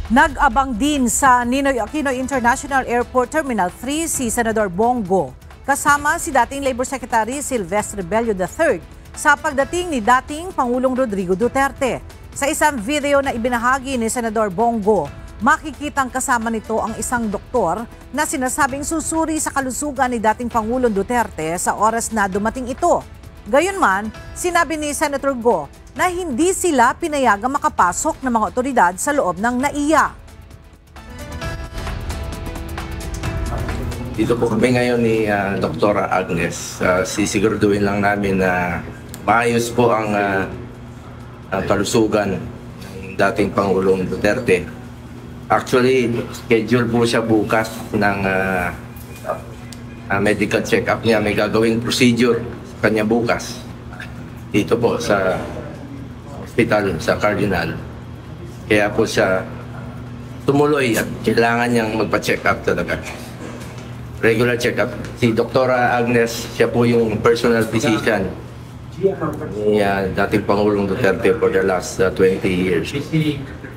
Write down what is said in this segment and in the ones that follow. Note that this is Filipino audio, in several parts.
Nag-abang din sa Ninoy Aquino International Airport Terminal 3 si Senador Bongo kasama si dating Labor Secretary Silvestre Bello III sa pagdating ni dating Pangulong Rodrigo Duterte. Sa isang video na ibinahagi ni Senador Bongo, makikitang kasama nito ang isang doktor na sinasabing susuri sa kalusugan ni dating Pangulong Duterte sa oras na dumating ito. Gayunman, sinabi ni Senator Go na hindi sila pinayagang makapasok ng mga otoridad sa loob ng NAIA. Dito po kami ngayon ni Dr. Agnes. Sisiguraduhin lang namin na maayos po ang kalusugan ng dating Pangulong Duterte. Actually, schedule po siya bukas ng medical check-up niya. May gagawing procedure sa kanya bukas. Dito po sa hospital, sa Cardinal. Kaya po siya tumuloy at kailangan niyang magpa-check up talaga. Regular check-up. Si Dr. Agnes, siya po yung personal physician ni dating Pangulong Duterte for the last 20 years.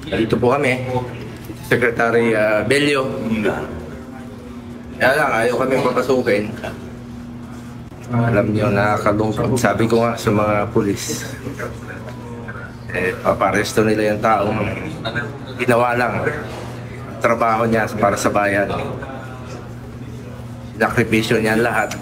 Dito po kami, Secretary Bello. Kaya lang, ayaw kami papasukin. Alam niyo, nakakalungkot. Sabi ko nga sa mga pulis, paparesto nila yung taong ginawa lang trabaho niya para sa bayan. Sinakripisyo niya lahat